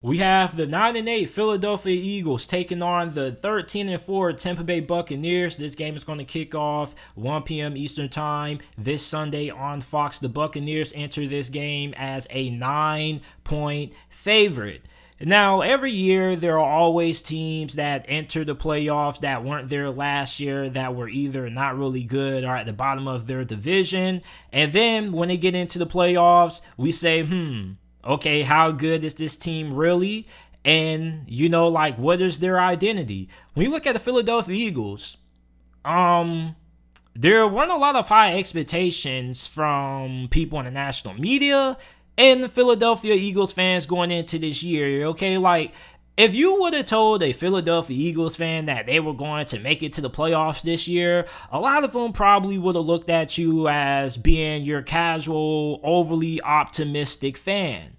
We have the 9-8 Philadelphia Eagles taking on the 13-4 Tampa Bay Buccaneers. This game is going to kick off 1 p.m. Eastern Time this Sunday on Fox. The Buccaneers enter this game as a 9-point favorite. Now, every year there are always teams that enter the playoffs that weren't there last year, that were either not really good or at the bottom of their division. And then when they get into the playoffs, we say, okay, how good is this team really? And, what is their identity? When you look at the Philadelphia Eagles, there weren't a lot of high expectations from people in the national media and the Philadelphia Eagles fans going into this year, okay? If you would have told a Philadelphia Eagles fan that they were going to make it to the playoffs this year, a lot of them probably would have looked at you as being your casual, overly optimistic fan.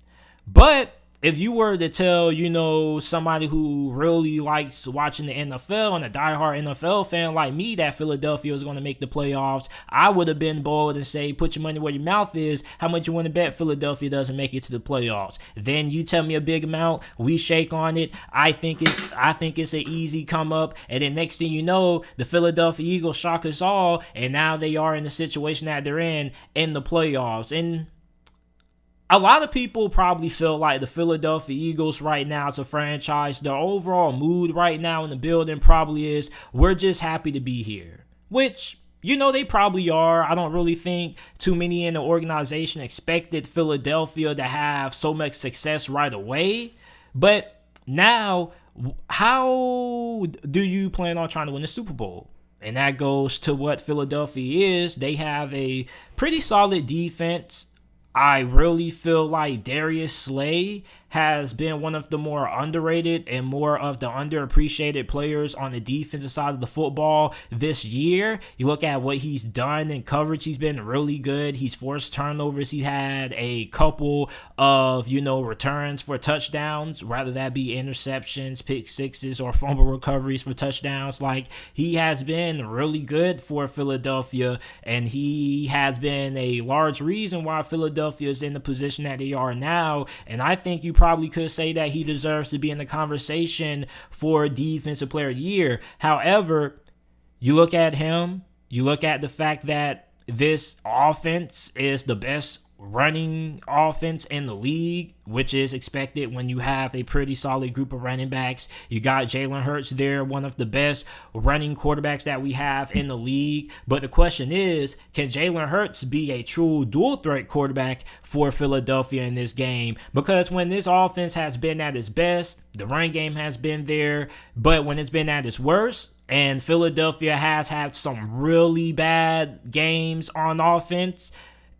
But if you were to tell, somebody who really likes watching the NFL and a diehard NFL fan like me that Philadelphia was going to make the playoffs, I would have been bold and say, put your money where your mouth is. How much you want to bet Philadelphia doesn't make it to the playoffs? Then you tell me a big amount, we shake on it. I think it's an easy come up, and then next thing you know, the Philadelphia Eagles shock us all, and now they are in the situation that they're in the playoffs. And a lot of people probably feel like the Philadelphia Eagles right now as a franchise, their overall mood right now in the building probably is, we're just happy to be here. Which, they probably are. I don't really think too many in the organization expected Philadelphia to have so much success right away. But now, how do you plan on trying to win the Super Bowl? And that goes to what Philadelphia is. They have a pretty solid defense. I really feel like Darius Slay has been one of the more underrated and more of the underappreciated players on the defensive side of the football this year. You look at what he's done in coverage, he's been really good. He's forced turnovers. He had a couple of, returns for touchdowns, rather that be interceptions, pick sixes, or fumble recoveries for touchdowns. He has been really good for Philadelphia, and he has been a large reason why Philadelphia is in the position that they are now. And I think you probably could say that he deserves to be in the conversation for Defensive Player of the Year. However, you look at him, you look at the fact that this offense is the best running offense in the league, which is expected when you have a pretty solid group of running backs. You got Jalen Hurts there, one of the best running quarterbacks that we have in the league. But the question is, can Jalen Hurts be a true dual threat quarterback for Philadelphia in this game? Because when this offense has been at its best, the run game has been there. But when it's been at its worst, and Philadelphia has had some really bad games on offense,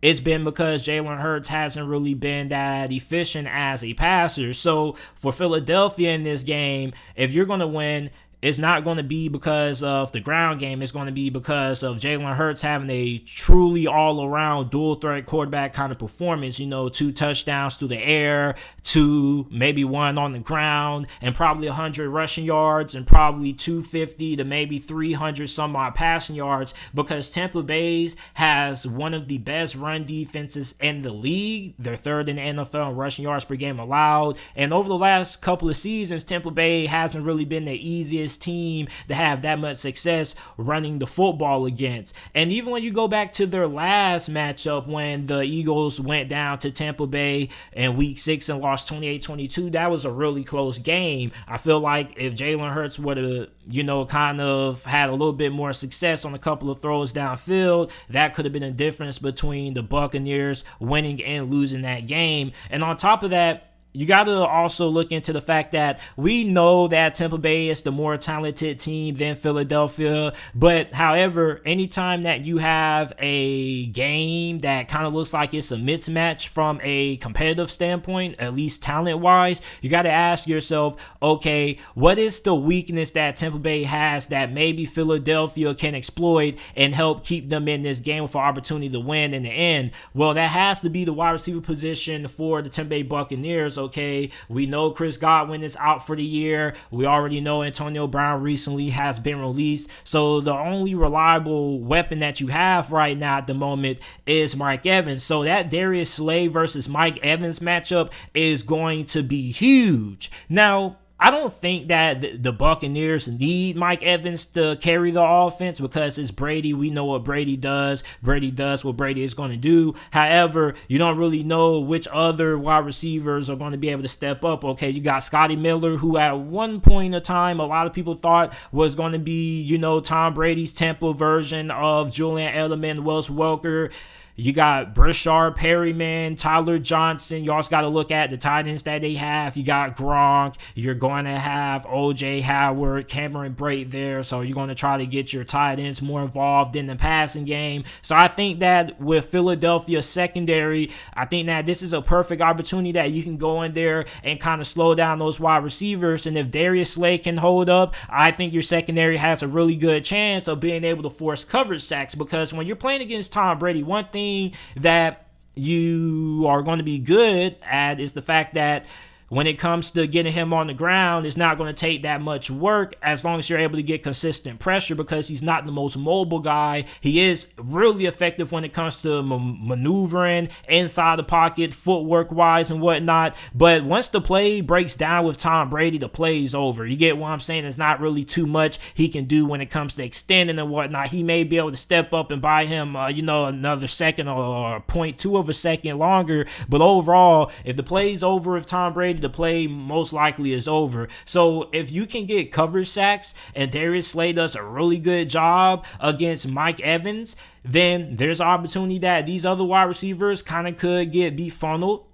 it's been because Jalen Hurts hasn't really been that efficient as a passer. So for Philadelphia in this game, if you're going to win, it's not going to be because of the ground game. It's going to be because of Jalen Hurts having a truly all-around dual-threat quarterback kind of performance. 2 touchdowns through the air, 2, maybe 1 on the ground, and probably 100 rushing yards, and probably 250 to maybe 300 some odd passing yards, because Tampa Bay has one of the best run defenses in the league. They're third in the NFL in rushing yards per game allowed. And over the last couple of seasons, Tampa Bay hasn't really been the easiest team to have that much success running the football against. And even when you go back to their last matchup, when the Eagles went down to Tampa Bay in week 6 and lost 28-22, that was a really close game. I feel like if Jalen Hurts would have, kind of had a little bit more success on a couple of throws downfield, that could have been a difference between the Buccaneers winning and losing that game. And on top of that, you got to also look into the fact that we know that Tampa Bay is the more talented team than Philadelphia. But however, anytime that you have a game that kind of looks like it's a mismatch from a competitive standpoint, at least talent-wise, you got to ask yourself, okay, what is the weakness that Tampa Bay has that maybe Philadelphia can exploit and help keep them in this game with an opportunity to win in the end? Well, that has to be the wide receiver position for the Tampa Bay Buccaneers. okay? We know Chris Godwin is out for the year. We already know Antonio Brown recently has been released. So the only reliable weapon that you have right now at the moment is Mike Evans. So that Darius Slay versus Mike Evans matchup is going to be huge. Now, I don't think that the Buccaneers need Mike Evans to carry the offense because it's Brady. We know what Brady does. Brady does what Brady is going to do. However, you don't really know which other wide receivers are going to be able to step up. Okay, you got Scotty Miller, who at one point in time, a lot of people thought was going to be, Tom Brady's Tampa version of Julian Edelman, Wes Welker. You got Brashard Perryman, Tyler Johnson. You also got to look at the tight ends that they have. You got Gronk. You're going to have O.J. Howard, Cameron Brate there. So you're going to try to get your tight ends more involved in the passing game. So I think that with Philadelphia secondary, I think that this is a perfect opportunity that you can go in there and kind of slow down those wide receivers. And if Darius Slay can hold up, I think your secondary has a really good chance of being able to force coverage sacks, because when you're playing against Tom Brady, one thing that you are going to be good at is the fact that when it comes to getting him on the ground, it's not going to take that much work as long as you're able to get consistent pressure, because he's not the most mobile guy. He is really effective when it comes to maneuvering inside the pocket, footwork-wise and whatnot. But once the play breaks down with Tom Brady, the play is over. You get what I'm saying? There's not really too much he can do when it comes to extending and whatnot. He may be able to step up and buy him, another second or 0.2 of a second longer. But overall, if the play's over with Tom Brady, the play most likely is over. So if you can get coverage sacks and Darius Slay does a really good job against Mike Evans, then there's an opportunity that these other wide receivers kind of could get befunneled,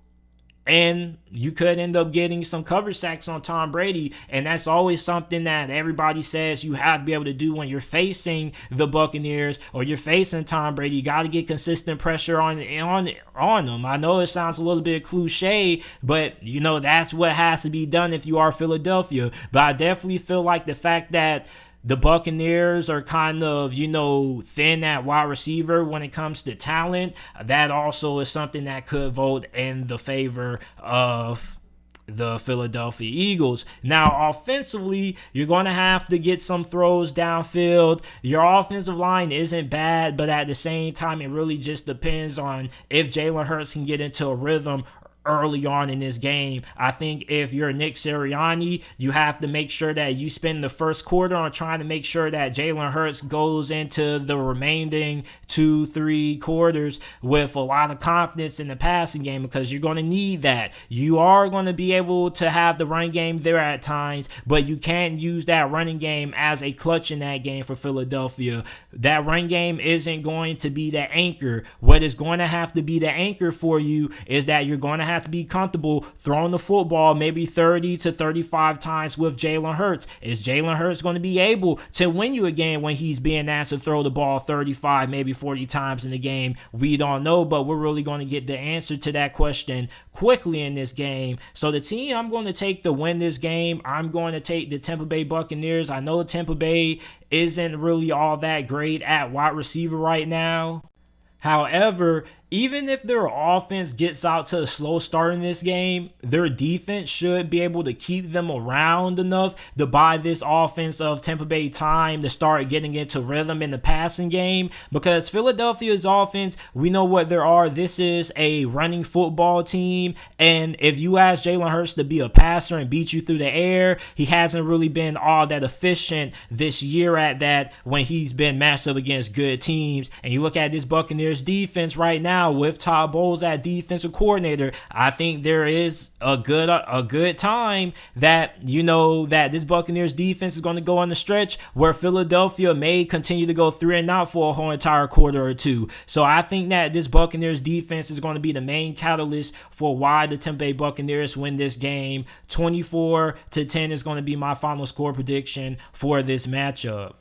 and you could end up getting some coverage sacks on Tom Brady. And that's always something that everybody says you have to be able to do when you're facing the Buccaneers or you're facing Tom Brady. You got to get consistent pressure on them. I know it sounds a little bit cliche, but that's what has to be done if you are Philadelphia. But I definitely feel like the fact that the Buccaneers are kind of, thin at wide receiver when it comes to talent, that also is something that could vote in the favor of the Philadelphia Eagles. Now, offensively, you're going to have to get some throws downfield. Your offensive line isn't bad, but at the same time, it really just depends on if Jalen Hurts can get into a rhythm early on in this game. I think if you're Nick Sirianni, you have to make sure that you spend the first quarter on trying to make sure that Jalen Hurts goes into the remaining 2-3 quarters with a lot of confidence in the passing game, because you're going to need that. You are going to be able to have the run game there at times, but you can't use that running game as a clutch in that game for Philadelphia. That run game isn't going to be the anchor. What is going to have to be the anchor for you is that you're going to have to be comfortable throwing the football maybe 30 to 35 times with Jalen Hurts. Is Jalen Hurts going to be able to win you a game when he's being asked to throw the ball 35, maybe 40 times in the game? We don't know, but we're really going to get the answer to that question quickly in this game. So the team I'm going to take to win this game, I'm going to take the Tampa Bay Buccaneers. I know Tampa Bay isn't really all that great at wide receiver right now. However, even if their offense gets out to a slow start in this game, their defense should be able to keep them around enough to buy this offense of Tampa Bay time to start getting into rhythm in the passing game. Because Philadelphia's offense, we know what there are. This is a running football team. And if you ask Jalen Hurts to be a passer and beat you through the air, he hasn't really been all that efficient this year at that when he's been matched up against good teams. And you look at this Buccaneers defense right now, with Todd Bowles at defensive coordinator, I think there is a good time that that this Buccaneers defense is going to go on the stretch where Philadelphia may continue to go 3-and-out for a whole entire quarter or two. So I think that this Buccaneers defense is going to be the main catalyst for why the Tampa Bay Buccaneers win this game. 24-10 is going to be my final score prediction for this matchup.